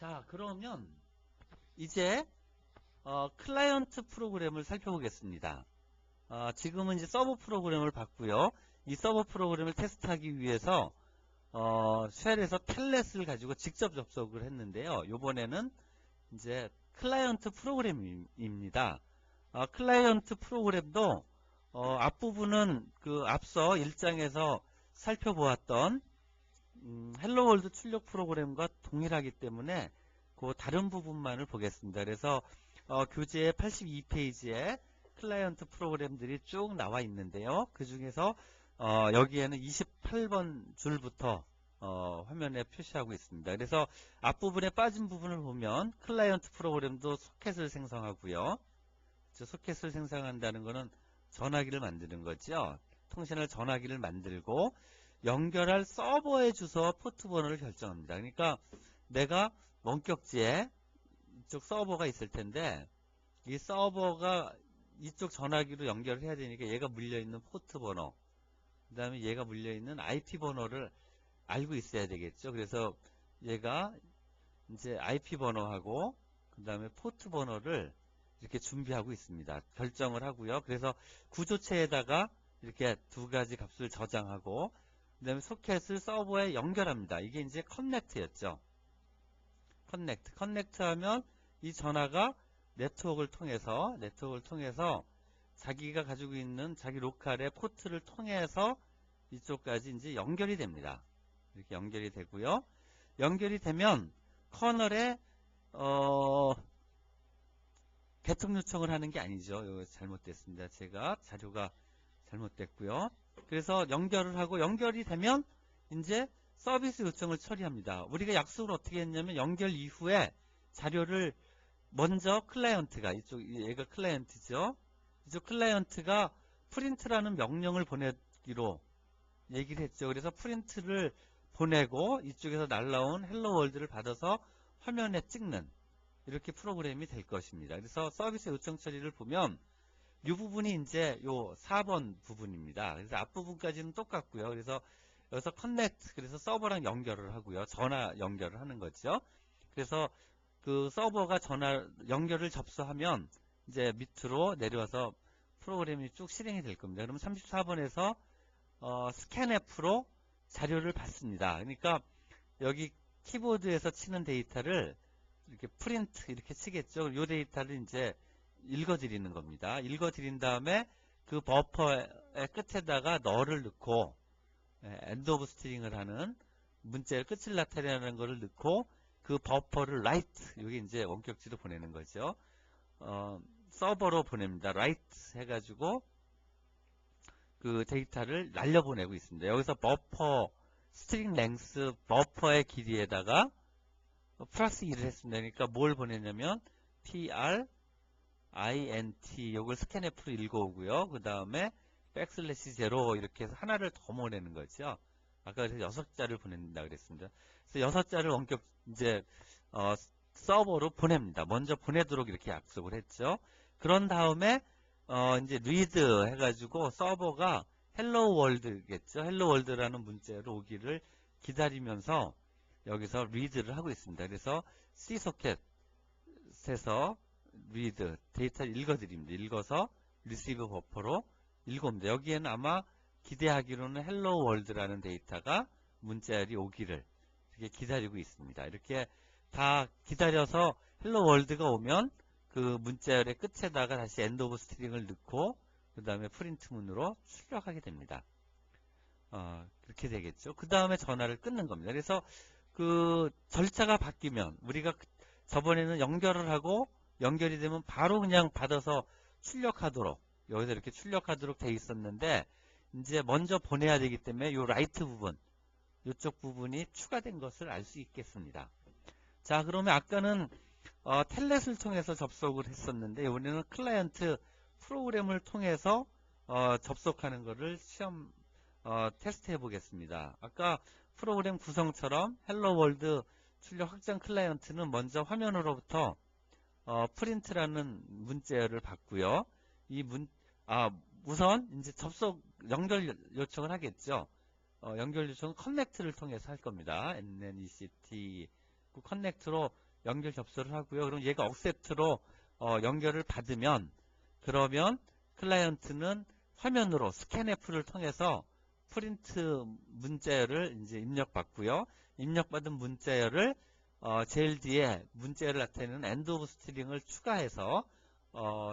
자, 그러면 이제 클라이언트 프로그램을 살펴보겠습니다. 지금은 이제 서버 프로그램을 봤고요. 이 서버 프로그램을 테스트하기 위해서 쉘에서 텔넷을 가지고 직접 접속을 했는데요. 이번에는 이제 클라이언트 프로그램입니다. 클라이언트 프로그램도 앞부분은 그 앞서 1장에서 살펴보았던 헬로월드 출력 프로그램과 동일하기 때문에 그 다른 부분만을 보겠습니다. 그래서 교재 82페이지에 클라이언트 프로그램들이 쭉 나와 있는데요. 그 중에서 여기에는 28번 줄부터 화면에 표시하고 있습니다. 그래서 앞부분에 빠진 부분을 보면 클라이언트 프로그램도 소켓을 생성하고요. 소켓을 생성한다는 것은 전화기를 만드는 거죠. 통신할 전화기를 만들고 연결할 서버의 주소와 포트 번호를 결정합니다. 그러니까 내가 원격지에 이쪽 서버가 있을 텐데 이 서버가 이쪽 전화기로 연결을 해야 되니까 얘가 물려있는 포트 번호, 그 다음에 얘가 물려있는 IP 번호를 알고 있어야 되겠죠. 그래서 얘가 이제 IP 번호하고 그 다음에 포트 번호를 이렇게 준비하고 있습니다. 결정을 하고요. 그래서 구조체에다가 이렇게 두 가지 값을 저장하고 그 다음에 소켓을 서버에 연결합니다. 이게 이제 커넥트였죠. 커넥트 하면 이 전화가 네트워크를 통해서 자기가 가지고 있는 자기 로컬의 포트를 통해서 이쪽까지 이제 연결이 됩니다. 이렇게 연결이 되고요. 연결이 되면 커널에 개통 요청을 하는 게 아니죠. 이거 잘못됐습니다. 제가 자료가 잘못됐고요. 그래서 연결을 하고 연결이 되면 이제 서비스 요청을 처리합니다. 우리가 약속을 어떻게 했냐면 연결 이후에 자료를 먼저 클라이언트가 얘가 클라이언트죠. 이쪽 클라이언트가 프린트라는 명령을 보내기로 얘기를 했죠. 그래서 프린트를 보내고 이쪽에서 날라온 헬로 월드를 받아서 화면에 찍는 이렇게 프로그램이 될 것입니다. 그래서 서비스 요청 처리를 보면 이 부분이 이제 요 4번 부분입니다. 그래서 앞부분까지는 똑같고요. 그래서 여기서 커넥트, 그래서 서버랑 연결을 하고요. 전화 연결을 하는 거죠. 그래서 그 서버가 전화 연결을 접수하면 이제 밑으로 내려와서 프로그램이 쭉 실행이 될 겁니다. 그러면 34번에서 스캔F로 자료를 받습니다. 그러니까 여기 키보드에서 치는 데이터를 이렇게 프린트 이렇게 치겠죠. 이 데이터를 이제 읽어드리는 겁니다. 읽어드린 다음에 그 버퍼의 끝에다가 널을 넣고 엔드 오브 스트링을 하는 문자의 끝을 나타내는 것을 넣고 그 버퍼를 라이트, 여기 이제 원격지로 보내는 거죠. 서버로 보냅니다. 라이트 해가지고 그 데이터를 날려보내고 있습니다. 여기서 버퍼, 스트링 랭스 버퍼의 길이에다가 플러스 1을 했습니다. 그러니까 뭘 보내냐면 tr int 요걸 스캔F로 읽어오고요. 그 다음에 백슬래시 0 이렇게 해서 하나를 더 보내는 거죠. 아까 그래서 6자를 보낸다 그랬습니다. 그래서 6자를 원격 이제 서버로 보냅니다. 먼저 보내도록 이렇게 약속을 했죠. 그런 다음에 이제 리드 해가지고 서버가 헬로 월드겠죠. 헬로 월드라는 문자로 오기를 기다리면서 여기서 리드를 하고 있습니다. 그래서 C소켓에서 리드 데이터를 읽어드립니다. 읽어서 리시브 버퍼로 읽어옵니다. 여기에는 아마 기대하기로는 헬로 월드라는 데이터가 문자열이 오기를 이렇게 기다리고 있습니다. 이렇게 다 기다려서 헬로 월드가 오면 그 문자열의 끝에다가 다시 엔드 오브 스트링을 넣고 그 다음에 프린트 문으로 출력하게 됩니다. 그렇게 되겠죠. 그 다음에 전화를 끊는 겁니다. 그래서 그 절차가 바뀌면 우리가 저번에는 연결을 하고 연결이 되면 바로 그냥 받아서 출력하도록 여기서 이렇게 출력하도록 돼 있었는데 이제 먼저 보내야 되기 때문에 이 라이트 부분 이쪽 부분이 추가된 것을 알 수 있겠습니다. 자, 그러면 아까는 텔넷을 통해서 접속을 했었는데 이번에는 클라이언트 프로그램을 통해서 접속하는 것을 시험 테스트해 보겠습니다. 아까 프로그램 구성처럼 헬로 월드 출력 확장 클라이언트는 먼저 화면으로부터 프린트라는 문자열을 받고요. 우선 이제 접속 연결 요청을 하겠죠. 연결 요청은 커넥트를 통해서 할 겁니다. NNECT 커넥트로 연결 접수를 하고요. 그럼 얘가 accept로 연결을 받으면, 그러면 클라이언트는 화면으로 스캔F를 통해서 프린트 문자열을 이제 입력받고요. 입력받은 문자열을 제일 뒤에 문자열을 나타내는 end of string을 추가해서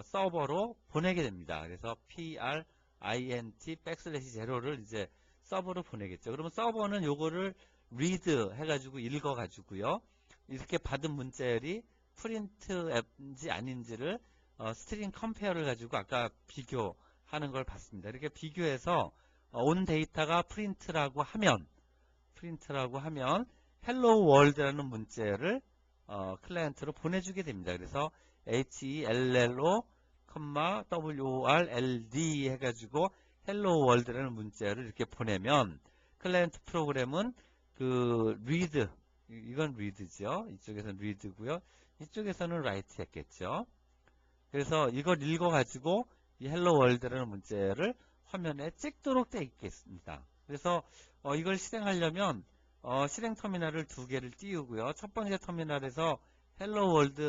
서버로 보내게 됩니다. 그래서 print\0를 이제 서버로 보내겠죠. 그러면 서버는 요거를 read 해가지고 읽어가지고요. 이렇게 받은 문자열이 프린트인지 아닌지를 스트링 컴페어를 가지고 아까 비교하는 걸 봤습니다. 이렇게 비교해서 온 데이터가 프린트라고 하면 hello world라는 문자열을 클라이언트로 보내주게 됩니다. 그래서 HELLO, WORLD 해가지고 hello world라는 문자열을 이렇게 보내면 클라이언트 프로그램은 그 read, 이건 read죠. 이쪽에서는 read고요. 이쪽에서는 write 했겠죠. 그래서 이걸 읽어가지고 이 hello world라는 문자열을 화면에 찍도록 되어 있겠습니다. 그래서 이걸 실행하려면 실행 터미널을 두 개를 띄우고요. 첫 번째 터미널에서 hello world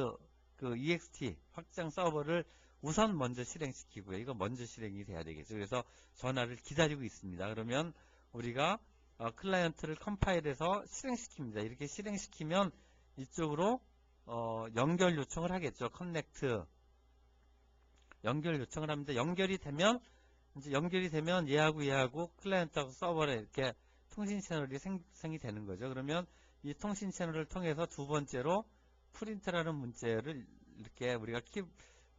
그 ext 확장 서버를 우선 먼저 실행시키고요. 이거 먼저 실행이 돼야 되겠죠. 그래서 전화를 기다리고 있습니다. 그러면 우리가 클라이언트를 컴파일해서 실행시킵니다. 이렇게 실행시키면 이쪽으로 연결 요청을 하겠죠. 커넥트 연결 요청을 합니다. 연결이 되면 얘하고 클라이언트하고 서버에 이렇게 통신 채널이 생성이 되는 거죠. 그러면 이 통신 채널을 통해서 두 번째로 프린트라는 문자를 이렇게 우리가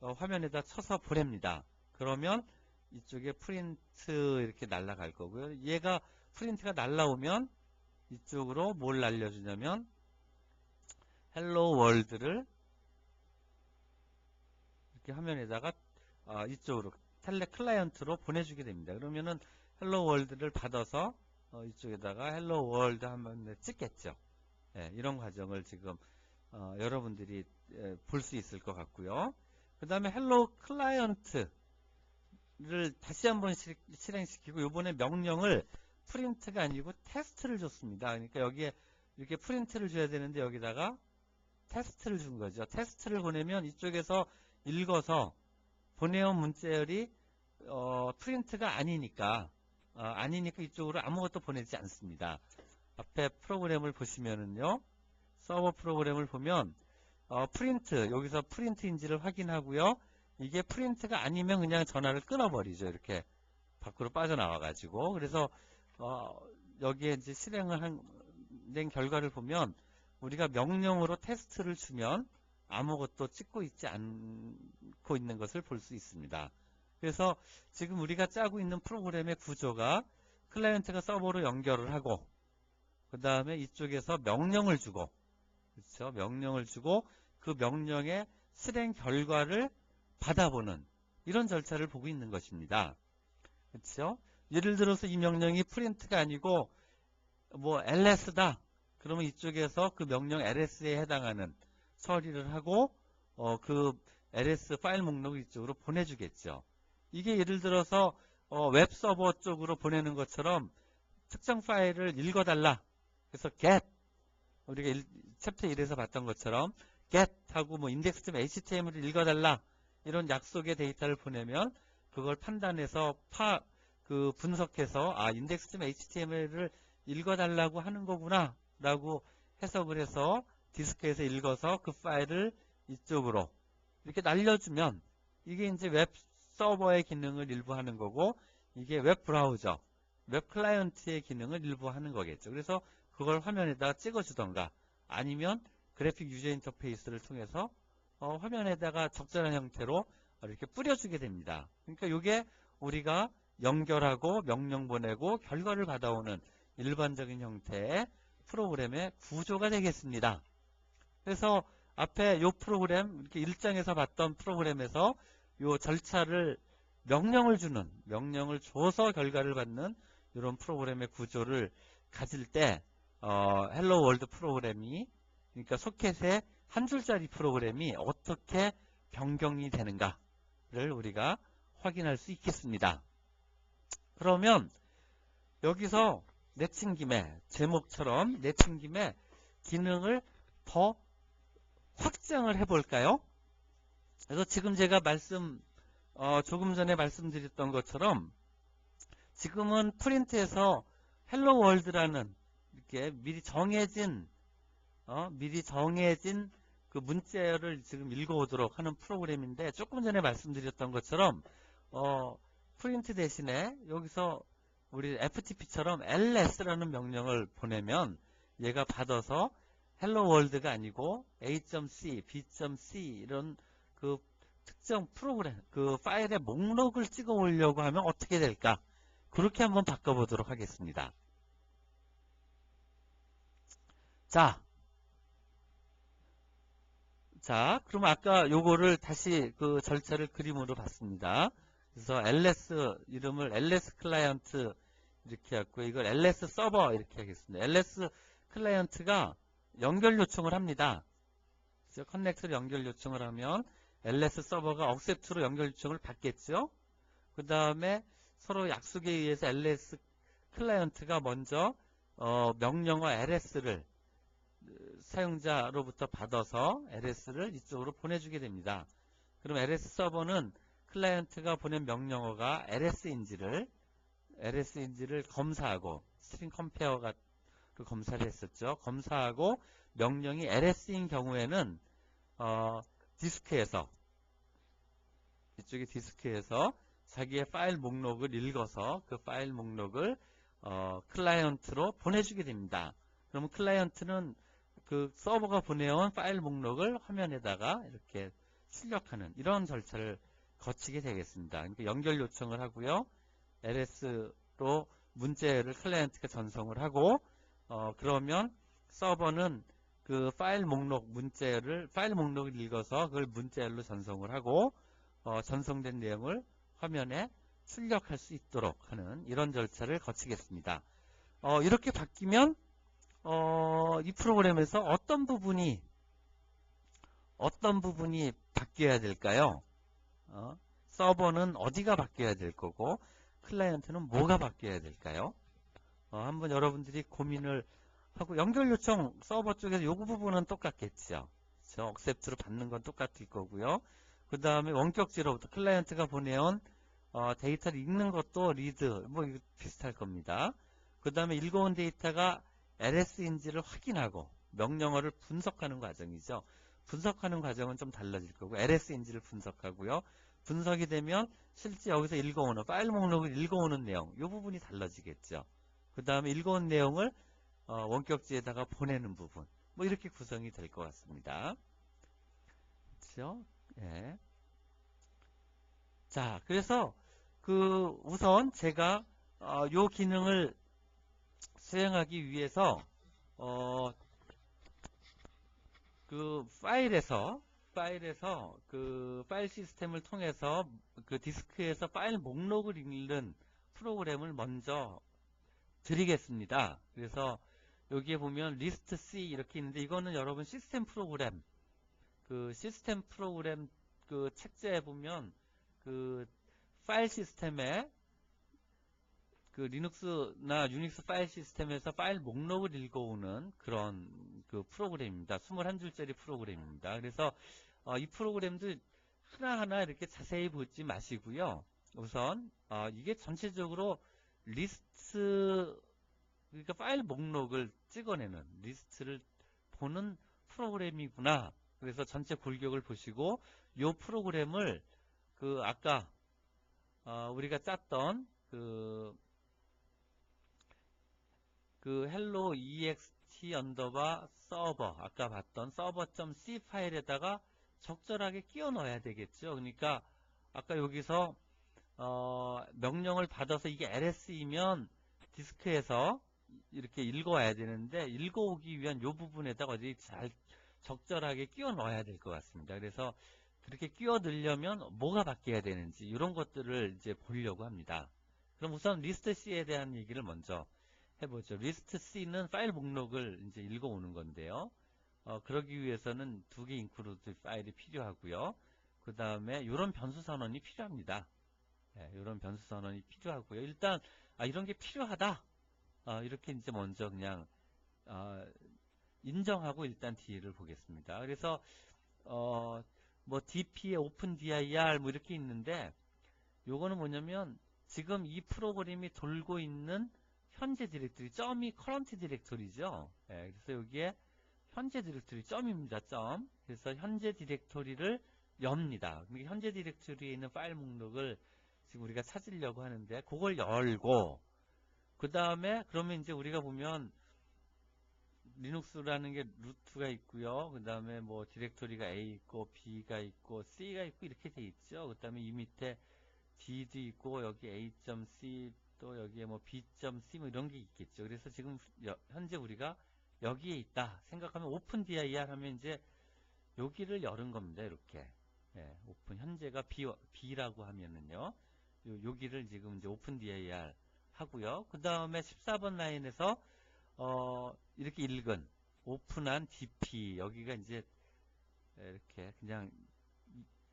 화면에다 쳐서 보냅니다. 그러면 이쪽에 프린트 이렇게 날아갈 거고요. 얘가 프린트가 날아오면 이쪽으로 뭘 날려주냐면 hello world를 이렇게 화면에다가 이쪽으로 클라이언트로 보내주게 됩니다. 그러면은 hello world를 받아서 이쪽에다가 hello world 하면 찍겠죠. 예, 이런 과정을 지금 여러분들이 볼 수 있을 것 같고요. 그 다음에 hello client를 다시 한번 실행시키고 이번에 명령을 프린트가 아니고 테스트를 줬습니다. 그러니까 여기에 이렇게 프린트를 줘야 되는데 여기다가 테스트를 준 거죠. 테스트를 보내면 이쪽에서 읽어서 보내온 문자열이 프린트가 아니니까 이쪽으로 아무것도 보내지 않습니다. 앞에 프로그램을 보시면은요, 서버 프로그램을 보면 프린트, 여기서 프린트인지를 확인하고요. 이게 프린트가 아니면 그냥 전화를 끊어버리죠. 이렇게 밖으로 빠져나와 가지고. 그래서 여기에 이제 실행을 낸 결과를 보면 우리가 명령으로 테스트를 주면 아무것도 찍고 있지 않고 있는 것을 볼 수 있습니다. 그래서 지금 우리가 짜고 있는 프로그램의 구조가 클라이언트가 서버로 연결을 하고 그 다음에 이쪽에서 명령을 주고, 그렇죠? 명령을 주고 그 명령의 실행 결과를 받아보는 이런 절차를 보고 있는 것입니다. 그렇죠? 예를 들어서 이 명령이 프린트가 아니고 뭐 LS다. 그러면 이쪽에서 그 명령 LS에 해당하는 처리를 하고 그 LS 파일 목록을 이쪽으로 보내주겠죠. 이게 예를 들어서 웹 서버 쪽으로 보내는 것처럼 특정 파일을 읽어달라. 그래서 get, 우리가 챕터 1에서 봤던 것처럼 get 하고 뭐 index.html을 읽어달라. 이런 약속의 데이터를 보내면 그걸 판단해서 분석해서 index.html을 읽어달라고 하는 거구나 라고 해석을 해서 디스크에서 읽어서 그 파일을 이쪽으로 이렇게 날려주면 이게 이제 웹 서버의 기능을 일부 하는 거고 이게 웹 브라우저, 웹 클라이언트의 기능을 일부 하는 거겠죠. 그래서 그걸 화면에다 찍어주던가 아니면 그래픽 유저 인터페이스를 통해서 화면에다가 적절한 형태로 이렇게 뿌려주게 됩니다. 그러니까 이게 우리가 연결하고 명령 보내고 결과를 받아오는 일반적인 형태의 프로그램의 구조가 되겠습니다. 그래서 앞에 이 프로그램, 이렇게 1장에서 봤던 프로그램에서 이 절차를 명령을 줘서 결과를 받는 이런 프로그램의 구조를 가질 때 헬로 월드 프로그램이, 그러니까 소켓의 한 줄짜리 프로그램이 어떻게 변경이 되는가를 우리가 확인할 수 있겠습니다. 그러면 여기서 내친 김에 제목처럼 내친 김에 기능을 더 확장을 해볼까요? 그래서 지금 제가 조금 전에 말씀드렸던 것처럼 지금은 프린트에서 헬로 월드라는 이렇게 미리 정해진 그 문자열을 지금 읽어오도록 하는 프로그램인데, 조금 전에 말씀드렸던 것처럼 프린트 대신에 여기서 우리 FTP처럼 LS라는 명령을 보내면 얘가 받아서 헬로 월드가 아니고 A.C, B.C 이런 그 특정 프로그램, 그 파일의 목록을 찍어 오려고 하면 어떻게 될까? 그렇게 한번 바꿔보도록 하겠습니다. 자, 그럼 아까 요거를 다시 그 절차를 그림으로 봤습니다. 그래서 LS 이름을 LS 클라이언트 이렇게 했고, 이걸 LS 서버 이렇게 하겠습니다. LS 클라이언트가 연결 요청을 합니다. 그래서 커넥트로 연결 요청을 하면 LS 서버가 억셉트로 연결 요청을 받겠죠. 그 다음에 서로 약속에 의해서 LS 클라이언트가 먼저 명령어 LS를 사용자로부터 받아서 LS를 이쪽으로 보내주게 됩니다. 그럼 LS 서버는 클라이언트가 보낸 명령어가 LS인지를 검사하고, 스트링 컴페어가 검사를 했었죠. 검사하고 명령이 LS인 경우에는 이쪽에 디스크에서 자기의 파일 목록을 읽어서 그 파일 목록을 클라이언트로 보내주게 됩니다. 그러면 클라이언트는 그 서버가 보내온 파일 목록을 화면에다가 이렇게 출력하는 이런 절차를 거치게 되겠습니다. 그러니까 연결 요청을 하고요. LS로 문자열을 클라이언트가 전송을 하고, 그러면 서버는 그 파일 목록을 읽어서 그걸 문자열로 전송을 하고, 전송된 내용을 화면에 출력할 수 있도록 하는 이런 절차를 거치겠습니다. 이렇게 바뀌면 이 프로그램에서 어떤 부분이 바뀌어야 될까요? 서버는 어디가 바뀌어야 될 거고, 클라이언트는 뭐가 바뀌어야 될까요? 한번 여러분들이 고민을 하고, 연결 요청 서버 쪽에서 이 부분은 똑같겠죠. 그렇죠? 억셉트로 받는 건 똑같을 거고요. 그 다음에 원격지로부터 클라이언트가 보내온 데이터를 읽는 것도 리드, 뭐 이거 비슷할 겁니다. 그 다음에 읽어온 데이터가 LS인지를 확인하고 명령어를 분석하는 과정이죠. 분석하는 과정은 좀 달라질 거고, LS인지를 분석하고요. 분석이 되면 실제 여기서 읽어오는 파일 목록을 읽어오는 내용, 이 부분이 달라지겠죠. 그 다음에 읽어온 내용을 원격지에다가 보내는 부분, 뭐 이렇게 구성이 될 것 같습니다. 그렇죠? 예. 자, 그래서 우선 제가 요 기능을 수행하기 위해서 그 파일에서 그 파일 시스템을 통해서 그 디스크에서 파일 목록을 읽는 프로그램을 먼저 드리겠습니다. 그래서 여기에 보면 리스트 C 이렇게 있는데, 이거는 여러분 시스템 프로그램 그 책자에 보면 그 파일 시스템에 그 리눅스나 유닉스 파일 시스템에서 파일 목록을 읽어오는 그런 그 프로그램입니다. 21줄짜리 프로그램입니다. 그래서 이 프로그램도 하나하나 이렇게 자세히 보지 마시고요. 우선 이게 전체적으로 리스트, 그러니까 파일 목록을 찍어내는 리스트를 보는 프로그램이구나. 그래서 전체 골격을 보시고 이 프로그램을 그 아까 우리가 짰던 그 hello ext 언더바 서버, 아까 봤던 server.c 파일에다가 적절하게 끼워 넣어야 되겠죠. 그러니까 아까 여기서 명령을 받아서 이게 LS이면 디스크에서 이렇게 읽어와야 되는데, 읽어오기 위한 이 부분에다가 어디 잘 적절하게 끼워 넣어야 될 것 같습니다. 그래서 그렇게 끼워 넣으려면 뭐가 바뀌어야 되는지 이런 것들을 이제 보려고 합니다. 그럼 우선 리스트 C에 대한 얘기를 먼저 해보죠. 리스트 C는 파일 목록을 이제 읽어오는 건데요. 그러기 위해서는 2개 인크루드 파일이 필요하고요. 그 다음에 이런 변수 선언이 필요합니다. 이런 변수 선언이 필요하고요. 일단 이런 게 필요하다. 이렇게 이제 먼저 그냥 인정하고 일단 D를 보겠습니다. 그래서 뭐 DP에 오픈 dir 뭐 이렇게 있는데 요거는 뭐냐면 지금 이 프로그램이 돌고 있는 현재 디렉토리 점이 커런트 디렉토리죠. 예, 그래서 여기에 현재 디렉토리 점입니다. 점. 그래서 현재 디렉토리를 엽니다. 그러니까 현재 디렉토리에 있는 파일 목록을 지금 우리가 찾으려고 하는데 그걸 열고 그 다음에 그러면 이제 우리가 보면 리눅스라는 게 루트가 있고요. 그 다음에 뭐 디렉토리가 A 있고 B가 있고 C가 있고 이렇게 돼 있죠. 그 다음에 이 밑에 D도 있고 여기 A.C 또 여기에 뭐 B.C 뭐 이런 게 있겠죠. 그래서 지금 현재 우리가 여기에 있다 생각하면 오픈 dir 하면 이제 여기를 열은 겁니다. 이렇게. 예, 오픈 현재가 B라고 하면은요. 여기를 지금 이제 오픈 dir 하고요. 그 다음에 14번 라인에서 이렇게 읽은 오픈한 DP 여기가 이제 이렇게 그냥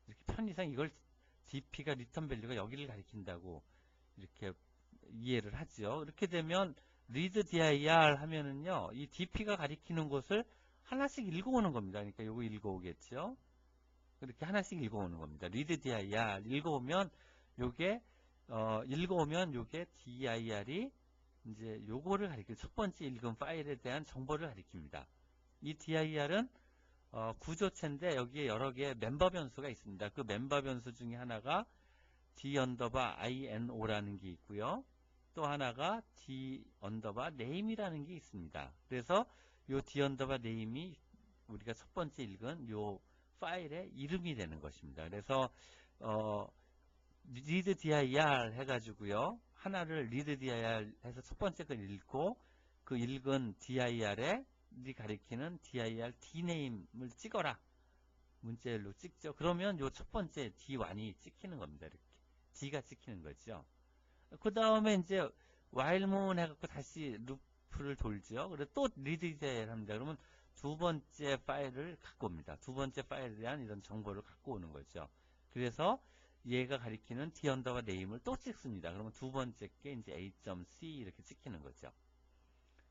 이렇게 편의상 이걸 DP가 리턴 밸류가 여기를 가리킨다고 이렇게 이해를 하죠. 이렇게 되면 read dir 하면은요, 이 DP가 가리키는 곳을 하나씩 읽어오는 겁니다. 그러니까 요거 읽어오겠죠. 이렇게 하나씩 읽어오는 겁니다. read dir 읽어오면 요게 읽어오면 요게 dir이 이제 요거를 가리키는 첫 번째 읽은 파일에 대한 정보를 가리킵니다. 이 dir은 구조체인데 여기에 여러 개의 멤버 변수가 있습니다. 그 멤버 변수 중에 하나가 d_ino라는 게 있고요. 또 하나가 d_name이라는 게 있습니다. 그래서 요 d_name이 우리가 첫 번째 읽은 요 파일의 이름이 되는 것입니다. 그래서 read dir 해가지고요. 하나를 read dir 해서 첫 번째 걸 읽고 그 읽은 dir에 가리키는 dir dname을 찍어라. 문자열로 찍죠. 그러면 요 첫 번째 D1이 찍히는 겁니다. 이렇게. D가 찍히는 거죠. 그 다음에 이제 while moon 해갖고 다시 루프를 돌죠. 그래서 또 read dir 합니다. 그러면 두 번째 파일을 갖고 옵니다. 두 번째 파일에 대한 이런 정보를 갖고 오는 거죠. 그래서 얘가 가리키는 d_name을 또 찍습니다. 그러면 두 번째 게 이제 A.C 이렇게 찍히는 거죠.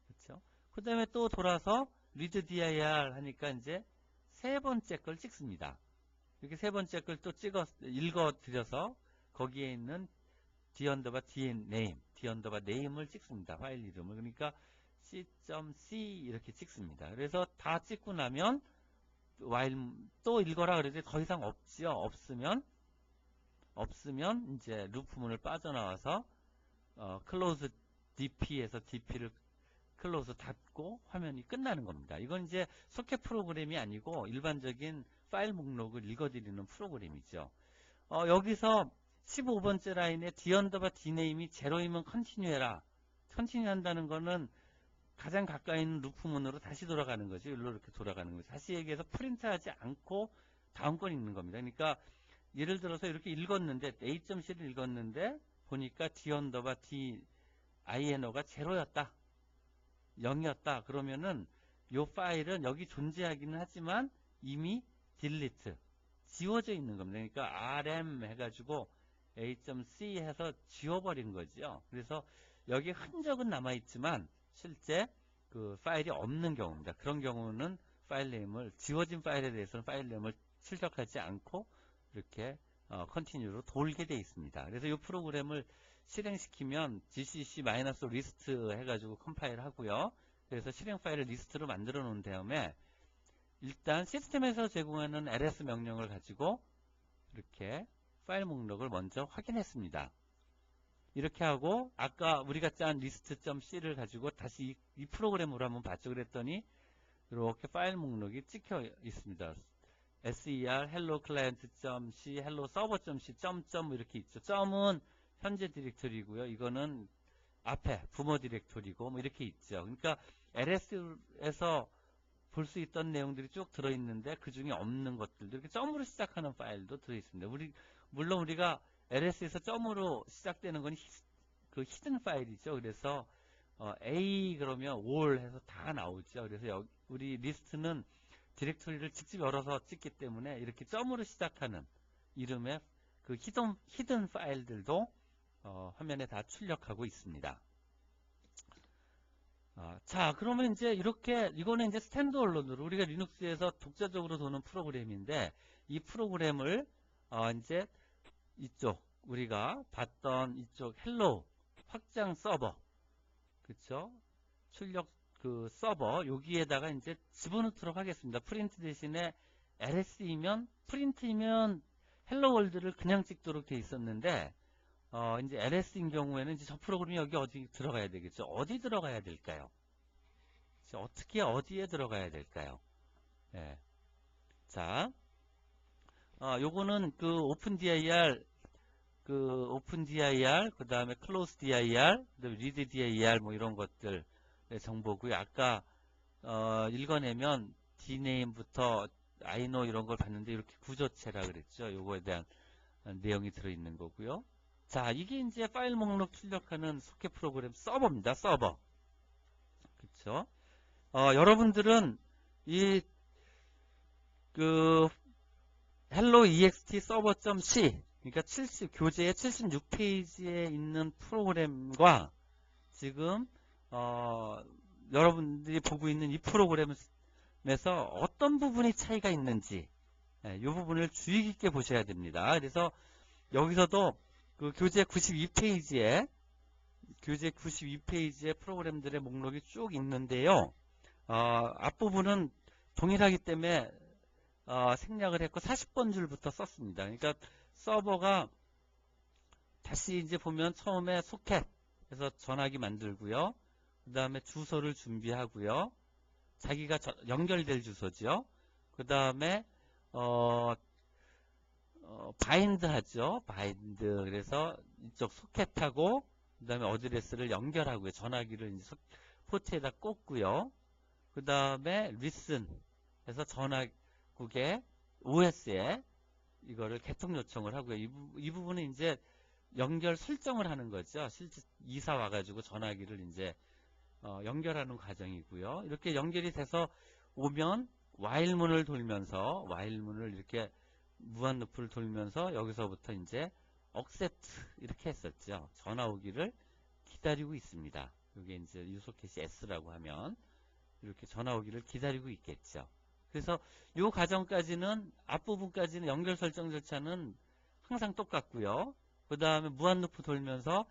그렇죠? 그 다음에 또 돌아서 read dir 하니까 이제 세 번째 걸 찍습니다. 이렇게 세 번째 걸 또 읽어드려서 거기에 있는 d_name을 찍습니다. 파일 이름을. 그러니까 c.c 이렇게 찍습니다. 그래서 다 찍고 나면 while 또 읽어라 그래도 더 이상 없지요. 없으면 이제 루프문을 빠져나와서 close dp에서 dp를 클로즈 닫고 화면이 끝나는 겁니다. 이건 이제 소켓 프로그램이 아니고 일반적인 파일 목록을 읽어드리는 프로그램이죠. 여기서 15번째 라인에 d_dname이 제로이면 컨티뉴 해라. 컨티뉴 한다는 거는 가장 가까이 있는 루프문으로 다시 돌아가는 거죠. 일로 이렇게 돌아가는 거죠. 다시 얘기해서 프린트하지 않고 다음 건 읽는 겁니다. 그러니까 예를 들어서 이렇게 읽었는데 A.C를 읽었는데 보니까 d_dino가 제로였다. 0이었다. 그러면은 이 파일은 여기 존재하기는 하지만 이미 딜리트 지워져 있는 겁니다. 그러니까 rm 해가지고 A.C 해서 지워버린 거죠. 그래서 여기 흔적은 남아있지만 실제 그 파일이 없는 경우입니다. 그런 경우는 파일네임을 지워진 파일에 대해서는 파일네임을 출력하지 않고 이렇게 컨티뉴로 돌게 되어 있습니다. 그래서 이 프로그램을 실행시키면 gcc-list 해가지고 컴파일 하고요. 그래서 실행 파일을 리스트로 만들어 놓은 다음에 일단 시스템에서 제공하는 ls 명령을 가지고 이렇게 파일 목록을 먼저 확인했습니다. 이렇게 하고 아까 우리가 짠 list.c를 가지고 다시 이 프로그램으로 한번 봤죠. 그랬더니 이렇게 파일 목록이 찍혀 있습니다. ser hello client.c hello server.c 점 이렇게 있죠. 점은 현재 디렉토리고요. 이거는 앞에 부모 디렉토리고 뭐 이렇게 있죠. 그러니까 ls에서 볼 수 있던 내용들이 쭉 들어있는데 그 중에 없는 것들도 이렇게 점으로 시작하는 파일도 들어있습니다. 물론 우리가 ls에서 점으로 시작되는 건 그 히든 파일이죠. 그래서 a 그러면 all 해서 다 나오죠. 그래서 우리 리스트는 디렉토리를 직접 열어서 찍기 때문에 이렇게 점으로 시작하는 이름의 그 히든 파일들도 화면에 다 출력하고 있습니다. 자, 그러면 이제 이렇게, 이거는 이제 스탠드얼론으로 우리가 리눅스에서 독자적으로 도는 프로그램인데, 이 프로그램을, 이제 이쪽, 우리가 봤던 이쪽 헬로 확장 서버, 그쵸? 출력 그 서버, 여기에다가 이제 집어넣도록 하겠습니다. 프린트 대신에 LS이면, 프린트이면 헬로 월드를 그냥 찍도록 돼 있었는데, 이제 LS인 경우에는 이제 저 프로그램이 여기 어디 들어가야 되겠죠? 어디 들어가야 될까요? 어떻게 어디에 들어가야 될까요? 예. 자, 요거는 그 오픈 dir, 그 다음에 close dir, 그다음에 read dir 뭐 이런 것들 정보고요. 아까 읽어내면 dname부터 inode 이런 걸 봤는데 이렇게 구조체라 그랬죠. 요거에 대한 내용이 들어있는 거고요. 자, 이게 이제 파일 목록 출력하는 소켓 프로그램 서버입니다. 서버. 그쵸? 여러분들은 그 hello ext server.c 그러니까 교재의 76페이지에 있는 프로그램과 지금 여러분들이 보고 있는 이 프로그램에서 어떤 부분이 차이가 있는지 이 부분을 주의 깊게 보셔야 됩니다. 그래서 여기서도 그 교재 92페이지에 프로그램들의 목록이 쭉 있는데요. 앞부분은 동일하기 때문에 생략을 했고 40번 줄부터 썼습니다. 그러니까 서버가 다시 이제 보면 처음에 소켓에서 전화기 만들고요. 그 다음에 주소를 준비하고요. 자기가 연결될 주소죠. 그 다음에 바인드 하죠. 바인드. 그래서 이쪽 소켓하고 그 다음에 어드레스를 연결하고요. 전화기를 이제 포트에다 꽂고요. 그 다음에 listen 해서 전화국에 OS에 이거를 개통 요청을 하고요. 이 부분은 이제 연결 설정을 하는 거죠. 실제 이사 와가지고 전화기를 이제 연결하는 과정이고요. 이렇게 연결이 돼서 오면 while문을 돌면서 while문을 이렇게 무한 루프를 돌면서 여기서부터 이제 accept 이렇게 했었죠. 전화 오기를 기다리고 있습니다. 이게 이제 유소켓이 S라고 하면 이렇게 전화 오기를 기다리고 있겠죠. 그래서 이 과정까지는 앞부분까지는 연결 설정 절차는 항상 똑같고요. 그 다음에 무한 루프 돌면서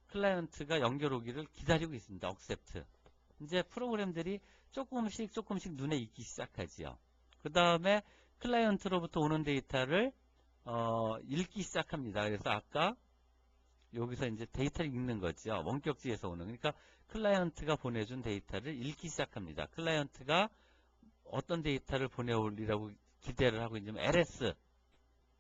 클라이언트가 연결 오기를 기다리고 있습니다. accept. 이제 프로그램들이 조금씩 눈에 익기 시작하지요. 그 다음에 클라이언트로부터 오는 데이터를 읽기 시작합니다. 그래서 아까 여기서 이제 데이터를 읽는 거죠. 원격지에서 오는. 그러니까 클라이언트가 보내준 데이터를 읽기 시작합니다. 클라이언트가 어떤 데이터를 보내올리라고 기대를 하고 있냐면 ls.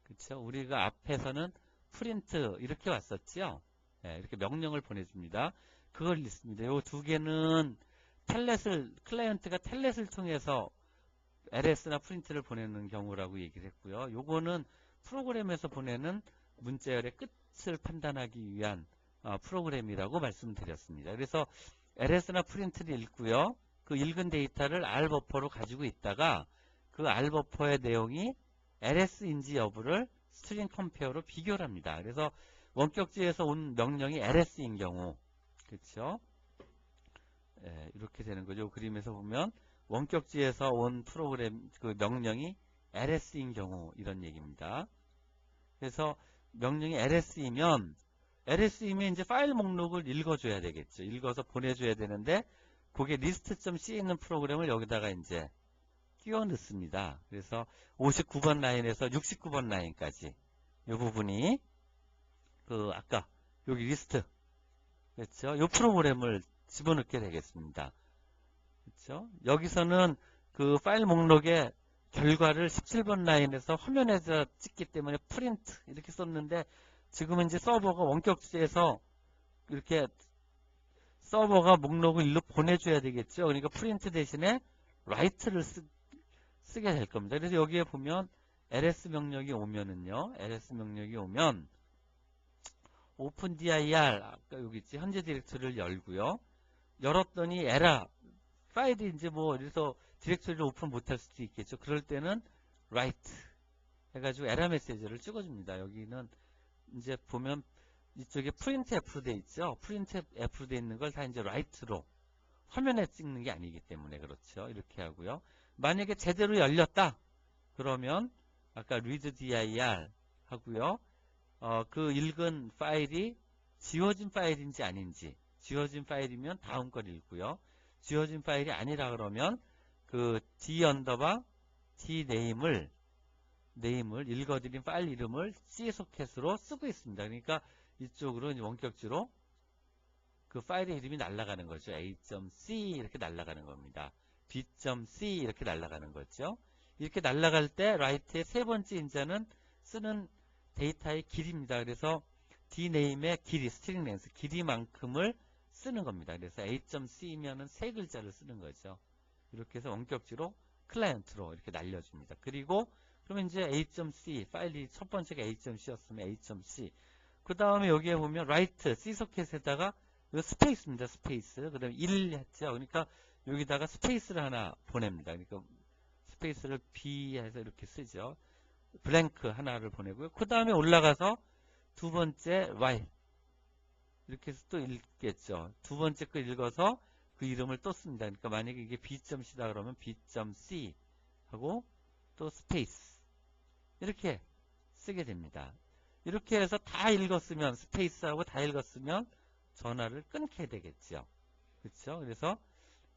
그렇죠? 우리가 앞에서는 프린트 이렇게 왔었죠. 네, 이렇게 명령을 보내줍니다. 그걸 읽습니다. 요 두 개는 클라이언트가 텔넷을 통해서 ls나 프린트를 보내는 경우라고 얘기를 했고요. 요거는 프로그램에서 보내는 문자열의 끝을 판단하기 위한 프로그램이라고 말씀드렸습니다. 그래서 ls나 프린트를 읽고요. 그 읽은 데이터를 R 버퍼로 가지고 있다가 그 R 버퍼의 내용이 ls인지 여부를 스트링 컴페어로 비교를 합니다. 그래서 원격지에서 온 명령이 ls인 경우, 그렇죠? 예, 이렇게 되는 거죠. 그림에서 보면 원격지에서 온 프로그램 그 명령이 ls인 경우 이런 얘기입니다. 그래서 명령이 ls이면 이제 파일 목록을 읽어줘야 되겠죠. 읽어서 보내줘야 되는데 그게 list.c에 있는 프로그램을 여기다가 이제 끼워 넣습니다. 그래서 59번 라인에서 69번 라인까지 이 부분이 그 아까 여기 리스트, 그렇죠? 이 프로그램을 집어넣게 되겠습니다. 그렇죠? 여기서는 그 파일 목록의 결과를 17번 라인에서 화면에서 찍기 때문에 프린트 이렇게 썼는데 지금은 이제 서버가 원격지에서 이렇게 서버가 목록을 일로 보내줘야 되겠죠. 그러니까 프린트 대신에 write를 쓰게 될 겁니다. 그래서 여기에 보면 ls 명령이 오면은요. ls 명령이 오면 opendir 아까 여기 있지 현재 디렉토리를 열고요. 열었더니 에라 파일이 이제 뭐 그래서 디렉토리를 오픈 못할 수도 있겠죠. 그럴 때는 write 해가지고 에라 메시지를 찍어줍니다. 여기는 이제 보면 이쪽에 프린트 F로 돼 있죠. 프린트 F로 돼 있는 걸 다 이제 write로 화면에 찍는 게 아니기 때문에 그렇죠. 이렇게 하고요. 만약에 제대로 열렸다. 그러면 아까 read dir 하고요. 그 읽은 파일이 지워진 파일인지 아닌지, 지워진 파일이면 다음 걸 읽고요. 지워진 파일이 아니라 그러면 그 d 언더바 d 네임을 읽어드린 파일 이름을 C 소켓으로 쓰고 있습니다. 그러니까 이쪽으로 이제 원격지로 그 파일의 이름이 날아가는 거죠. A.C 이렇게 날아가는 겁니다. B.C 이렇게 날아가는 거죠. 이렇게 날아갈 때 write의 세 번째 인자는 쓰는 데이터의 길이입니다. 그래서 dname의 길이, string length, 길이만큼을 쓰는 겁니다. 그래서 A.C면은 세 글자를 쓰는 거죠. 이렇게 해서 원격지로 클라이언트로 이렇게 날려줍니다. 그리고 그러면 이제 A.C 파일이 첫 번째가 A.C였으면 A.C. 그 다음에 여기에 보면 write C 소켓에다가 이거 스페이스입니다. 스페이스. 그 다음에 1 했죠. 그러니까 여기다가 스페이스를 하나 보냅니다. 그러니까 스페이스를 B 해서 이렇게 쓰죠. 블랭크 하나를 보내고요. 그 다음에 올라가서 두 번째 Y 이렇게 해서 또 읽겠죠. 두 번째 거 읽어서 그 이름을 또 씁니다. 그러니까 만약에 이게 B.C다 그러면 B.C 하고 또 스페이스 이렇게 쓰게 됩니다. 이렇게 해서 다 읽었으면 스페이스하고 다 읽었으면 전화를 끊게 되겠죠. 그렇죠? 그래서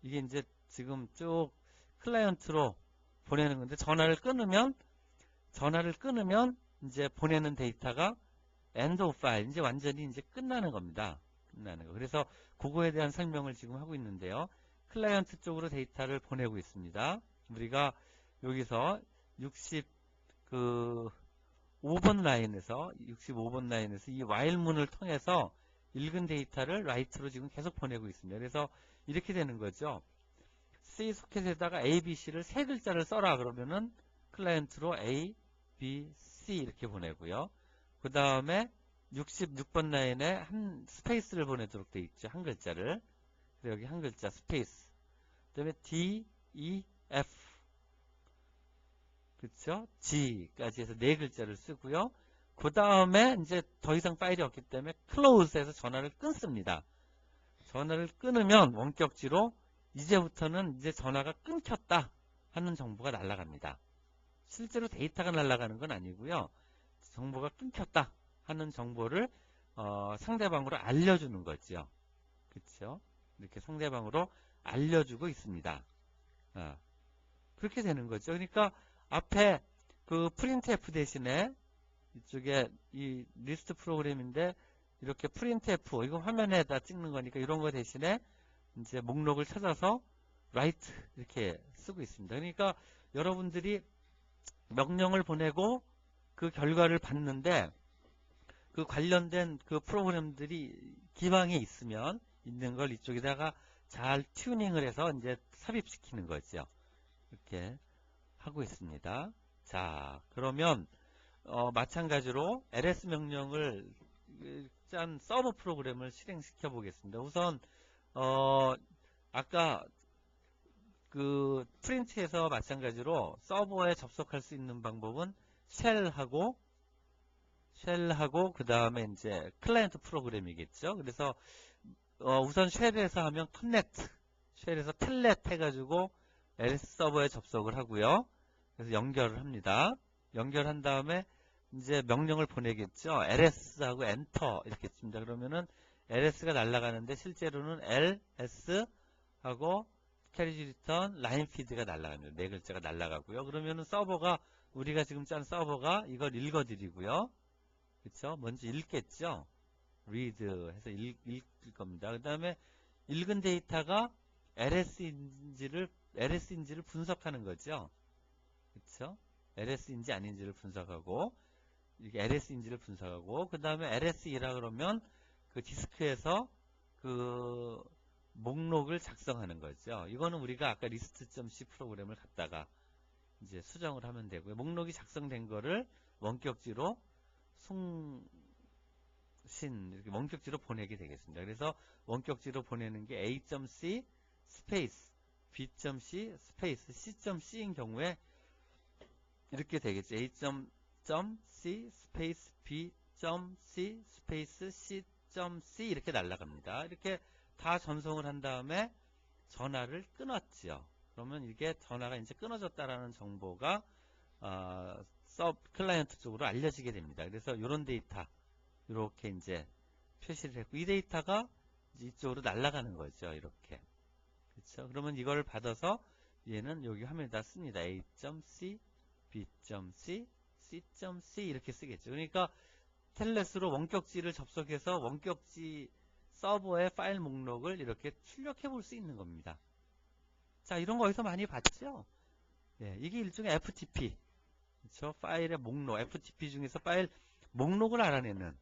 이게 이제 지금 쭉 클라이언트로 보내는 건데 전화를 끊으면 이제 보내는 데이터가 end of file 이제 완전히 이제 끝나는 겁니다. 끝나는 거. 그래서 그거에 대한 설명을 지금 하고 있는데요. 클라이언트 쪽으로 데이터를 보내고 있습니다. 우리가 여기서 65번 라인에서 이 while 문을 통해서 읽은 데이터를 write로 지금 계속 보내고 있습니다. 그래서 이렇게 되는 거죠. C 소켓에다가 A, B, C를 세 글자를 써라 그러면은 클라이언트로 A, B, C 이렇게 보내고요. 그 다음에 66번 라인에 한 스페이스를 보내도록 되어 있죠. 한 글자를. 그래서 여기 한 글자 스페이스. 그 다음에 D, E, F. 그쵸? G까지 해서 네 글자를 쓰고요. 그 다음에 이제 더 이상 파일이 없기 때문에 close에서 전화를 끊습니다. 전화를 끊으면 원격지로 이제부터는 이제 전화가 끊겼다 하는 정보가 날아갑니다. 실제로 데이터가 날아가는 건 아니고요. 정보가 끊겼다 하는 정보를 상대방으로 알려주는 거죠. 그렇죠? 이렇게 상대방으로 알려주고 있습니다. 그렇게 되는 거죠. 그러니까 앞에 그 printf 대신에 이쪽에 이 리스트 프로그램인데 이렇게 printf 이거 화면에다 찍는 거니까 이런 거 대신에 이제 목록을 찾아서 write 이렇게 쓰고 있습니다. 그러니까 여러분들이 명령을 보내고 그 결과를 봤는데 그 관련된 그 프로그램들이 기방에 있는 걸 이쪽에다가 잘 튜닝을 해서 이제 삽입시키는 거죠. 이렇게 하고 있습니다. 자, 그러면 마찬가지로 ls 명령을 짠 서버 프로그램을 실행시켜 보겠습니다. 우선 아까 그 프린트에서 마찬가지로 서버에 접속할 수 있는 방법은 쉘하고 그 다음에 이제 클라이언트 프로그램이겠죠. 그래서 우선 쉘에서 하면 커넥트, 쉘에서 텔넷 해가지고 ls 서버에 접속을 하고요. 그래서 연결을 합니다. 연결한 다음에 이제 명령을 보내겠죠. ls하고 엔터 이렇게 씁니다. 그러면은 ls가 날아가는데 실제로는 ls하고 carriage return line feed가 날아갑니다. 네 글자가 날아가고요. 그러면은 서버가 우리가 지금 짠 서버가 이걸 읽어드리고요. 그쵸? 먼저 읽겠죠. read 해서 읽을 겁니다. 그 다음에 읽은 데이터가 ls인지를 분석하는 거죠. 그쵸? ls인지 아닌지를 분석하고 이게 ls인지를 분석하고 그 다음에 ls이라 그러면 그 디스크에서 그 목록을 작성하는 거죠. 이거는 우리가 아까 list.c 프로그램을 갖다가 이제 수정을 하면 되고요. 목록이 작성된 거를 원격지로 이렇게 원격지로 보내게 되겠습니다. 그래서 원격지로 보내는 게 A.C 스페이스 B.C 스페이스 C.C인 경우에 이렇게 되겠죠. A.C 스페이스 B.C 스페이스 C.C 이렇게 날아갑니다. 이렇게 다 전송을 한 다음에 전화를 끊었지요. 그러면 이게 전화가 이제 끊어졌다라는 정보가 클라이언트 쪽으로 알려지게 됩니다. 그래서 이런 데이터 이렇게 이제 표시를 했고, 이 데이터가 이제 이쪽으로 날아가는 거죠. 이렇게. 그렇죠? 그러면 이걸 받아서 얘는 여기 화면에다 씁니다. A.C, B.C, C.C 이렇게 쓰겠죠. 그러니까 텔넷으로 원격지를 접속해서 원격지 서버의 파일 목록을 이렇게 출력해 볼 수 있는 겁니다. 자, 이런 거 어디서 많이 봤죠? 예, 이게 일종의 FTP. 그렇죠? 파일의 목록, FTP 중에서 파일 목록을 알아내는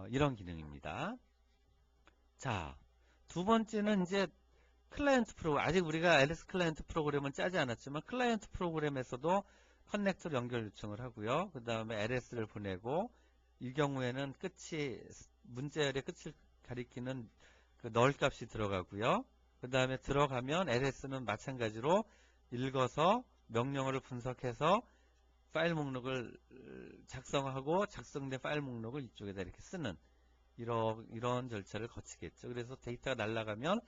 이런 기능입니다. 자, 두 번째는 이제 클라이언트 프로그램. 아직 우리가 LS 클라이언트 프로그램은 짜지 않았지만 클라이언트 프로그램에서도 커넥터 연결 요청을 하고요. 그 다음에 LS를 보내고, 이 경우에는 문자열의 끝을 가리키는 그 널 값이 들어가고요. 그 다음에 들어가면 LS는 마찬가지로 읽어서 명령어를 분석해서 파일 목록을 작성하고, 작성된 파일 목록을 이쪽에다 이렇게 쓰는 이런 절차를 거치겠죠. 그래서 데이터가 날아가면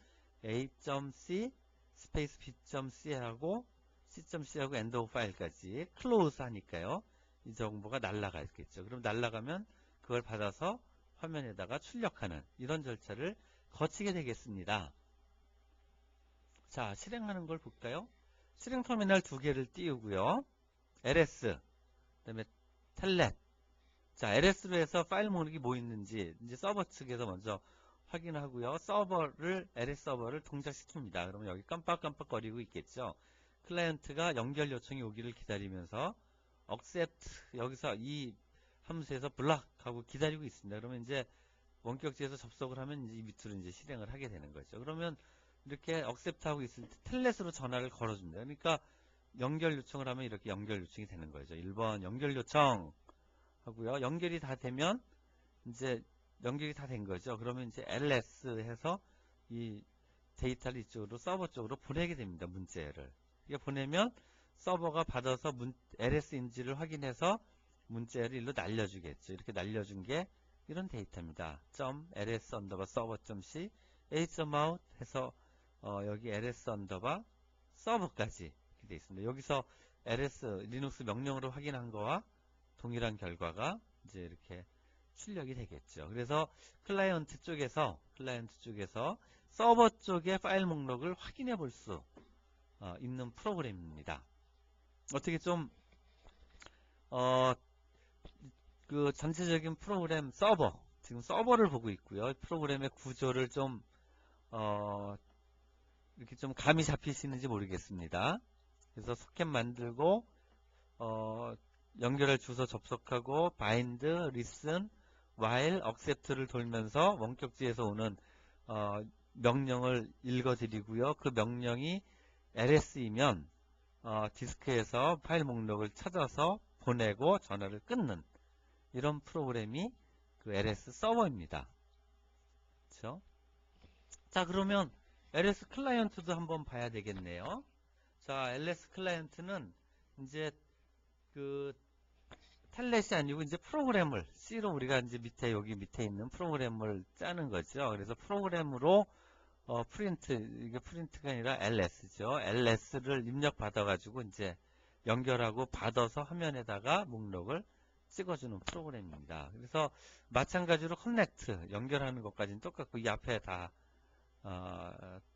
A.C 스페이스 B.C 하고 C.C 하고 엔드 오브 파일까지 클로즈 하니까요. 이 정보가 날아가 있겠죠. 그럼 날아가면 그걸 받아서 화면에다가 출력하는 이런 절차를 거치게 되겠습니다. 자, 실행하는 걸 볼까요? 실행 터미널 두 개를 띄우고요. LS, 그 다음에 텔넷. 자, LS로 해서 파일 목록이 뭐 있는지 이제 서버 측에서 먼저 확인하고요. LS 서버를 동작시킵니다. 그러면 여기 깜빡깜빡거리고 있겠죠. 클라이언트가 연결 요청이 오기를 기다리면서 accept 여기서 이 함수에서 block 하고 기다리고 있습니다. 그러면 이제 원격지에서 접속을 하면 이제 이 밑으로 이제 실행을 하게 되는 거죠. 그러면 이렇게 accept 하고 있을 때 텔넷으로 전화를 걸어줍니다. 그러니까 연결 요청을 하면 이렇게 연결 요청이 되는 거죠. 1번 연결 요청 하고요. 연결이 다 되면 이제 연결이 다 된 거죠. 그러면 이제 LS 해서 이 데이터를 이쪽으로 서버 쪽으로 보내게 됩니다. 문자를. 이게 보내면 서버가 받아서 LS인지를 확인해서 문자를 일로 날려주겠죠. 이렇게 날려준 게 이런 데이터입니다. .ls 언더바 서버.c a.out 해서 여기 ls 언더바 서버까지 이렇게 되어 있습니다. 여기서 ls 리눅스 명령으로 확인한 거와 동일한 결과가 이제 이렇게 출력이 되겠죠. 그래서 클라이언트 쪽에서 서버 쪽의 파일 목록을 확인해 볼 수 있는 프로그램입니다. 어떻게 좀 그 전체적인 프로그램 서버, 지금 서버를 보고 있고요. 프로그램의 구조를 좀 이렇게 좀 감이 잡히시는지 모르겠습니다. 그래서 소켓 만들고 연결할 주소 접속하고 bind, listen, while, accept를 돌면서 원격지에서 오는 명령을 읽어드리고요. 그 명령이 LS이면 디스크에서 파일 목록을 찾아서 보내고 전화를 끊는 이런 프로그램이 그 LS 서버입니다. 그렇죠? 자, 그러면 LS 클라이언트도 한번 봐야 되겠네요. 자, LS 클라이언트는 이제 그 텔넷이 아니고 이제 프로그램을 C로 우리가 이제 여기 밑에 있는 프로그램을 짜는 거죠. 그래서 프로그램으로 이게 프린트가 아니라 LS죠. LS를 입력받아 가지고 이제 연결하고 받아서 화면에다가 목록을 찍어주는 프로그램입니다. 그래서 마찬가지로 커넥트 연결하는 것까지는 똑같고 이 앞에 다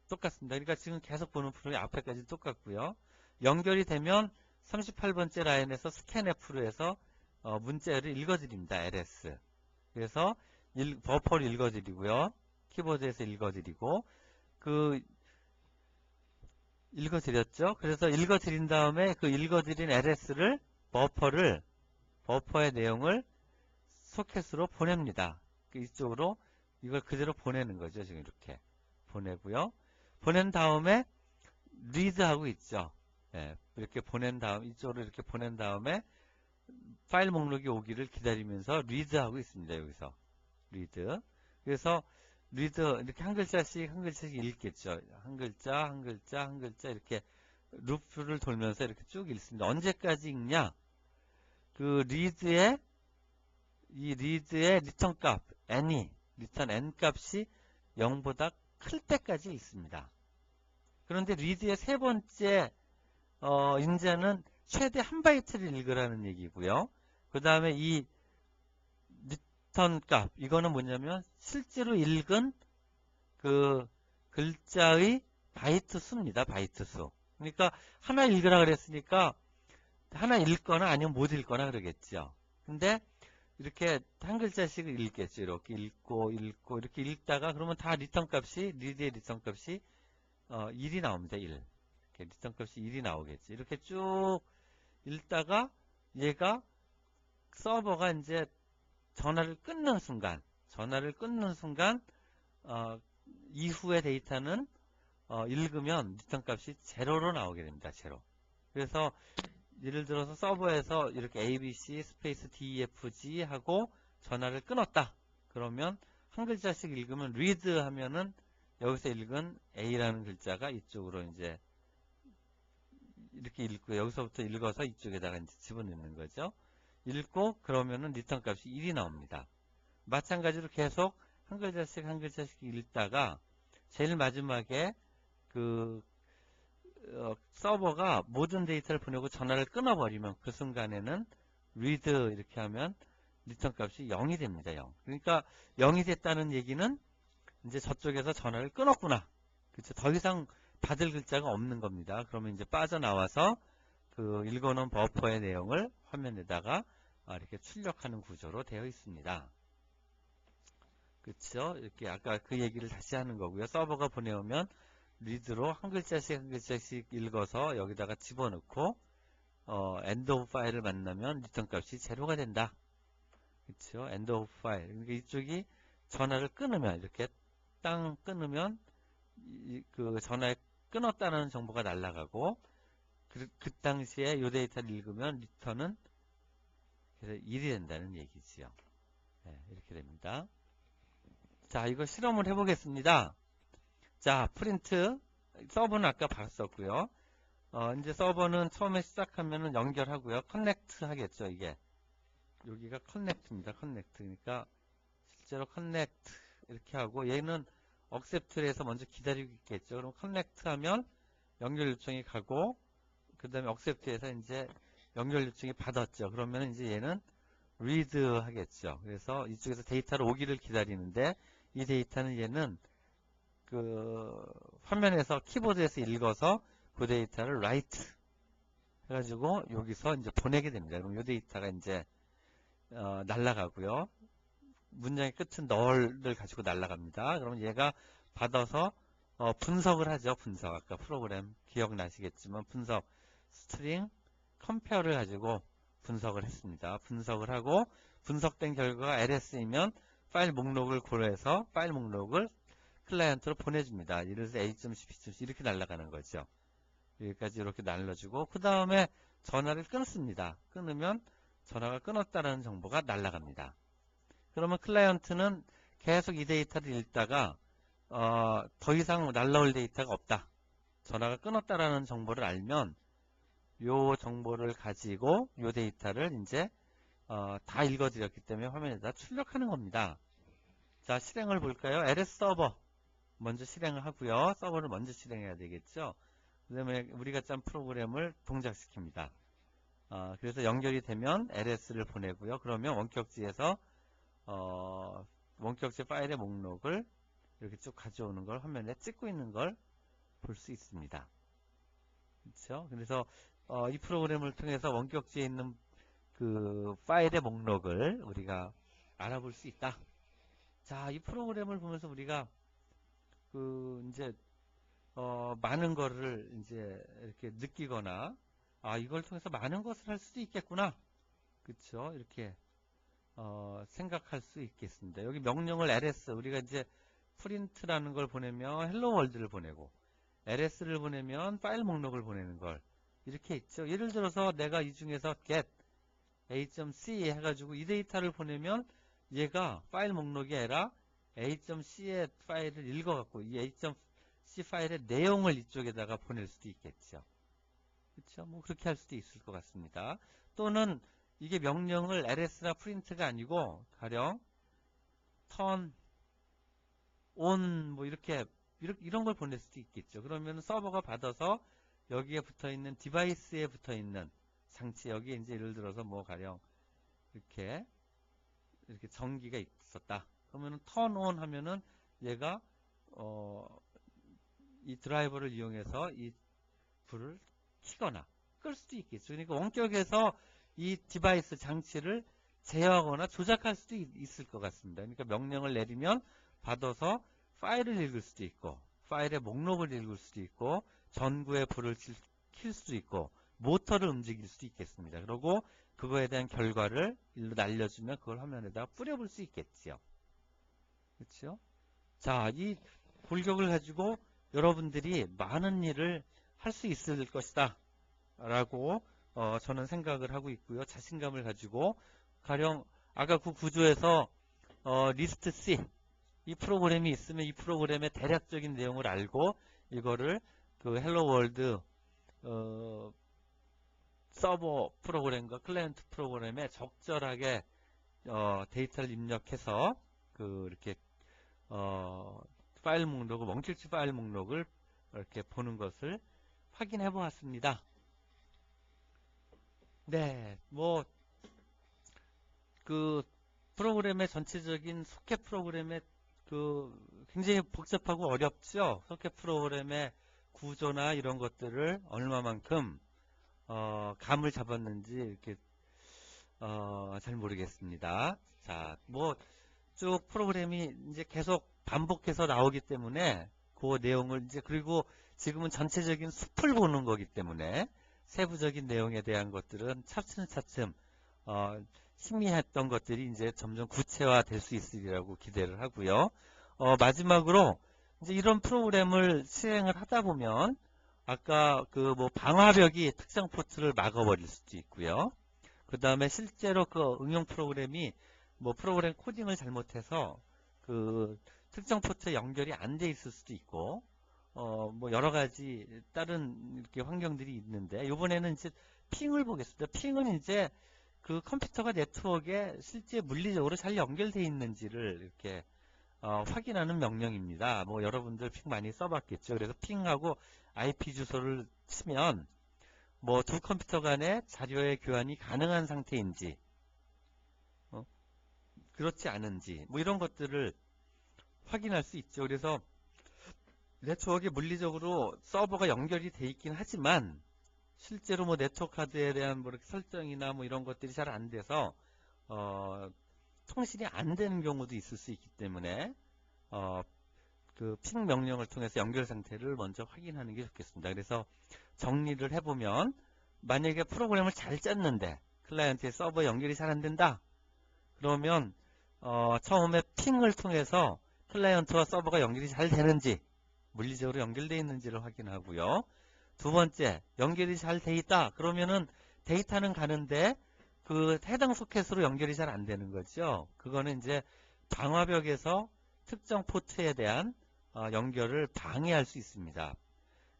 똑같습니다. 그러니까 지금 계속 보는 프로그램이 앞에까지 똑같고요. 연결이 되면 38번째 라인에서 스캔F로 해서 문자를 읽어드립니다. LS. 그래서 버퍼를 읽어드리고요. 키보드에서 읽어드리고 읽어드렸죠. 그래서 읽어드린 다음에 그 읽어드린 LS를 버퍼의 내용을 소켓으로 보냅니다. 이쪽으로 이걸 그대로 보내는 거죠. 지금 이렇게 보내고요. 보낸 다음에 read하고 있죠. 예, 이렇게 이쪽으로 이렇게 보낸 다음에 파일 목록이 오기를 기다리면서 read하고 있습니다. 여기서 read. 그래서 read 이렇게 한 글자씩 읽겠죠. 한 글자 이렇게 루프를 돌면서 이렇게 쭉 읽습니다. 언제까지 읽냐? 그 read의 리턴 값 n이 리턴 n 값이 0보다 클 때까지 읽습니다. 그런데 리드의 세 번째 인자는 최대 한 바이트를 읽으라는 얘기고요. 그 다음에 이 리턴 값, 이거는 뭐냐면 실제로 읽은 그 글자의 바이트 수입니다. 바이트 수. 그러니까 하나 읽으라 그랬으니까 하나 읽거나 아니면 못 읽거나 그러겠죠. 근데 이렇게 한 글자씩 읽겠죠. 이렇게 읽고 이렇게 읽다가 그러면 다 리턴 값이 리드의 리턴 값이 1이 나옵니다. 1. 이렇게 리턴 값이 1이 나오겠죠. 이렇게 쭉 읽다가 얘가 서버가 이제 전화를 끊는 순간 이후의 데이터는 읽으면 리턴 값이 제로로 나오게 됩니다. 제로. 그래서 예를 들어서 서버에서 이렇게 ABC 스페이스 DEFG 하고 전화를 끊었다. 그러면 한 글자씩 읽으면 read 하면은 여기서 읽은 A라는 글자가 이쪽으로 이제 이렇게 읽고 여기서부터 읽어서 이쪽에다가 이제 집어넣는 거죠. 읽고 그러면은 리턴 값이 1이 나옵니다. 마찬가지로 계속 한 글자씩 읽다가 제일 마지막에 서버가 모든 데이터를 보내고 전화를 끊어버리면 그 순간에는 read 이렇게 하면 리턴 값이 0이 됩니다. 0. 그러니까 0이 됐다는 얘기는 이제 저쪽에서 전화를 끊었구나. 그렇죠. 더 이상 받을 글자가 없는 겁니다. 그러면 이제 빠져나와서 그 읽어놓은 버퍼의 내용을 화면에다가 이렇게 출력하는 구조로 되어 있습니다. 그렇죠. 이렇게 아까 그 얘기를 다시 하는 거고요. 서버가 보내오면 리드로 한 글자씩 읽어서 여기다가 집어넣고 end of 파일을 만나면 리턴 값이 제로가 된다. 그렇죠. end of 파일. 그러니까 이쪽이 전화를 끊으면 이렇게 땅 끊으면 그 전화에 끊었다는 정보가 날아가고 그 당시에 이 데이터를 읽으면 리턴은 그래서 1이 된다는 얘기지요. 네, 이렇게 됩니다. 자, 이거 실험을 해보겠습니다. 자, 프린트 서버는 아까 봤었고요. 이제 서버는 처음에 시작하면은 연결하고요. 커넥트 하겠죠, 이게. 여기가 커넥트입니다. 커넥트. 그러니까 실제로 커넥트 이렇게 하고 얘는 accept를 해서 먼저 기다리고 있겠죠. 그럼 커넥트 하면 연결 요청이 가고 그 다음에 accept에서 이제 연결 요청이 받았죠. 그러면 이제 얘는 read 하겠죠. 그래서 이쪽에서 데이터를 오기를 기다리는데 이 데이터는 얘는 그 화면에서 키보드에서 읽어서 그 데이터를 write 해가지고 여기서 이제 보내게 됩니다. 그럼 이 데이터가 이제 날아가고요. 문장의 끝은 널을 가지고 날아갑니다. 그럼 얘가 받아서 분석을 하죠. 분석. 아까 프로그램 기억나시겠지만 분석 스트링 컴페어를 가지고 분석을 했습니다. 분석을 하고 분석된 결과가 LS이면 파일 목록을 고려해서 파일 목록을 클라이언트로 보내줍니다. 예를 들어서 A.C, B.C 이렇게 날아가는 거죠. 여기까지 이렇게 날려주고 그 다음에 전화를 끊습니다. 끊으면 전화가 끊었다는 정보가 날아갑니다. 그러면 클라이언트는 계속 이 데이터를 읽다가 더 이상 날라올 데이터가 없다. 전화가 끊었다라는 정보를 알면 이 정보를 가지고 이 데이터를 이제 다 읽어드렸기 때문에 화면에다 출력하는 겁니다. 자, 실행을 볼까요? LS 서버 먼저 실행을 하고요. 서버를 먼저 실행해야 되겠죠. 그 다음에 우리가 짠 프로그램을 동작시킵니다. 그래서 연결이 되면 LS를 보내고요. 그러면 원격지에서 원격지 파일의 목록을 이렇게 쭉 가져오는 걸 화면에 찍고 있는 걸 볼 수 있습니다. 그렇죠? 그래서 이 프로그램을 통해서 원격지에 있는 그 파일의 목록을 우리가 알아볼 수 있다. 자, 이 프로그램을 보면서 우리가 이제 많은 거를 이제 이렇게 느끼거나 이걸 통해서 많은 것을 할 수도 있겠구나. 그렇죠? 이렇게 생각할 수 있겠습니다. 여기 명령을 ls 우리가 이제 프린트라는 걸 보내면 헬로 월드를 보내고 ls를 보내면 파일 목록을 보내는 걸 이렇게 있죠. 예를 들어서 내가 이 중에서 get a.c 해가지고 이 데이터를 보내면 얘가 파일 목록이 아니라 a.c의 파일을 읽어갖고 이 a.c 파일의 내용을 이쪽에다가 보낼 수도 있겠죠. 그렇죠? 뭐 그렇게 할 수도 있을 것 같습니다. 또는 이게 명령을 ls나 프린트가 아니고 가령 turn on 뭐 이렇게 이런 걸 보낼 수도 있겠죠. 그러면 서버가 받아서 여기에 붙어 있는 디바이스에 붙어 있는 장치, 여기에 이제 예를 들어서 뭐 가령 이렇게 전기가 있었다. 그러면은 턴온 하면은 얘가 이 드라이버를 이용해서 이 불을 켜거나 끌 수도 있겠죠. 그러니까 원격에서 이 디바이스 장치를 제어하거나 조작할 수도 있을 것 같습니다. 그러니까 명령을 내리면 받아서 파일을 읽을 수도 있고, 파일의 목록을 읽을 수도 있고, 전구에 불을 킬 수도 있고, 모터를 움직일 수도 있겠습니다. 그리고 그거에 대한 결과를 일로 날려주면 그걸 화면에다가 뿌려볼 수 있겠지요. 그렇죠? 자, 이 골격을 가지고 여러분들이 많은 일을 할 수 있을 것이다 라고 저는 생각을 하고 있고요. 자신감을 가지고 가령 아까 그 구조에서 리스트 C 이 프로그램이 있으면 이 프로그램의 대략적인 내용을 알고 이거를 그 헬로 월드 서버 프로그램과 클라이언트 프로그램에 적절하게 데이터를 입력해서 이렇게 파일 목록을 원격지 파일 목록을 이렇게 보는 것을 확인해 보았습니다. 네, 뭐 그 프로그램의 전체적인 소켓 프로그램의 굉장히 복잡하고 어렵죠. 소켓 프로그램의 구조나 이런 것들을 얼마만큼 감을 잡았는지 이렇게 잘 모르겠습니다. 자, 뭐 쭉 프로그램이 이제 계속 반복해서 나오기 때문에 그 내용을 이제 그리고 지금은 전체적인 숲을 보는 거기 때문에 세부적인 내용에 대한 것들은 차츰차츰 희미했던 것들이 이제 점점 구체화 될 수 있으리라고 기대를 하고요. 마지막으로 이제 이런 프로그램을 실행을 하다 보면 아까 그 뭐 방화벽이 특정 포트를 막아버릴 수도 있고요. 그 다음에 실제로 그 응용 프로그램이 뭐 프로그램 코딩을 잘못해서 그 특정 포트에 연결이 안 돼 있을 수도 있고 뭐 여러 가지 다른 이렇게 환경들이 있는데 이번에는 이제 핑을 보겠습니다. 핑은 이제 그 컴퓨터가 네트워크에 실제 물리적으로 잘 연결되어 있는지를 이렇게 확인하는 명령입니다. 뭐 여러분들 핑 많이 써봤겠죠. 그래서 핑하고 IP 주소를 치면 뭐 두 컴퓨터 간의 자료의 교환이 가능한 상태인지 그렇지 않은지 뭐 이런 것들을 확인할 수 있죠. 그래서 네트워크에 물리적으로 서버가 연결이 돼 있긴 하지만 실제로 뭐 네트워크 카드에 대한 뭐 이렇게 설정이나 뭐 이런 것들이 잘 안 돼서 통신이 안 되는 경우도 있을 수 있기 때문에 그 핑 명령을 통해서 연결 상태를 먼저 확인하는 게 좋겠습니다. 그래서 정리를 해보면 만약에 프로그램을 잘 짰는데 클라이언트의 서버 연결이 잘 안 된다. 그러면 처음에 핑을 통해서 클라이언트와 서버가 연결이 잘 되는지 물리적으로 연결되어 있는지를 확인하고요. 두 번째, 연결이 잘 돼 있다. 그러면은 데이터는 가는데 그 해당 소켓으로 연결이 잘 안 되는 거죠. 그거는 이제 방화벽에서 특정 포트에 대한 연결을 방해할 수 있습니다.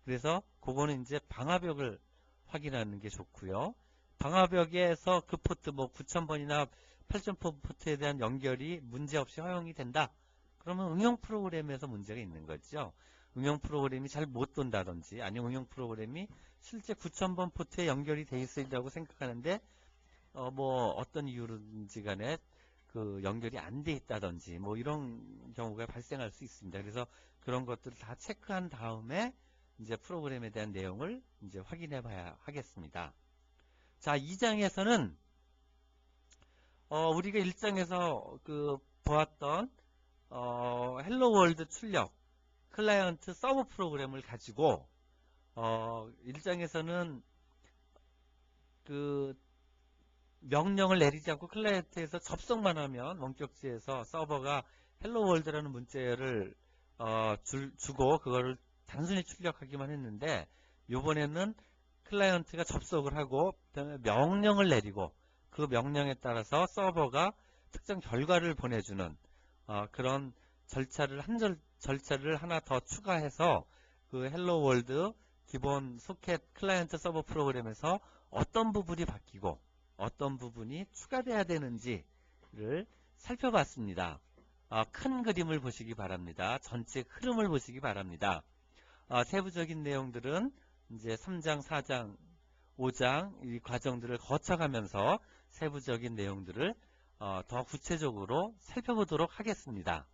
그래서 그거는 이제 방화벽을 확인하는 게 좋고요. 방화벽에서 그 포트 뭐 9000번이나 8000번 포트에 대한 연결이 문제없이 허용이 된다. 그러면 응용 프로그램에서 문제가 있는 거죠. 응용 프로그램이 잘 못 돈다든지 아니면 응용 프로그램이 실제 9000번 포트에 연결이 돼 있으리라고 생각하는데 뭐 어떤 이유든지 간에 그 연결이 안 돼 있다든지 뭐 이런 경우가 발생할 수 있습니다. 그래서 그런 것들을 다 체크한 다음에 이제 프로그램에 대한 내용을 이제 확인해 봐야 하겠습니다. 자, 2장에서는 우리가 1장에서 그 보았던 헬로 월드 출력 클라이언트 서버 프로그램을 가지고 1장에서는 그 명령을 내리지 않고 클라이언트에서 접속만 하면 원격지에서 서버가 헬로 월드라는 문자를 주고 그거를 단순히 출력하기만 했는데 이번에는 클라이언트가 접속을 하고 그다음에 명령을 내리고 그 명령에 따라서 서버가 특정 결과를 보내주는 그런 절차를 하나 더 추가해서 그 헬로 월드 기본 소켓 클라이언트 서버 프로그램에서 어떤 부분이 바뀌고 어떤 부분이 추가돼야 되는지를 살펴봤습니다. 큰 그림을 보시기 바랍니다. 전체 흐름을 보시기 바랍니다. 세부적인 내용들은 이제 3장, 4장, 5장 이 과정들을 거쳐가면서 세부적인 내용들을 더 구체적으로 살펴보도록 하겠습니다.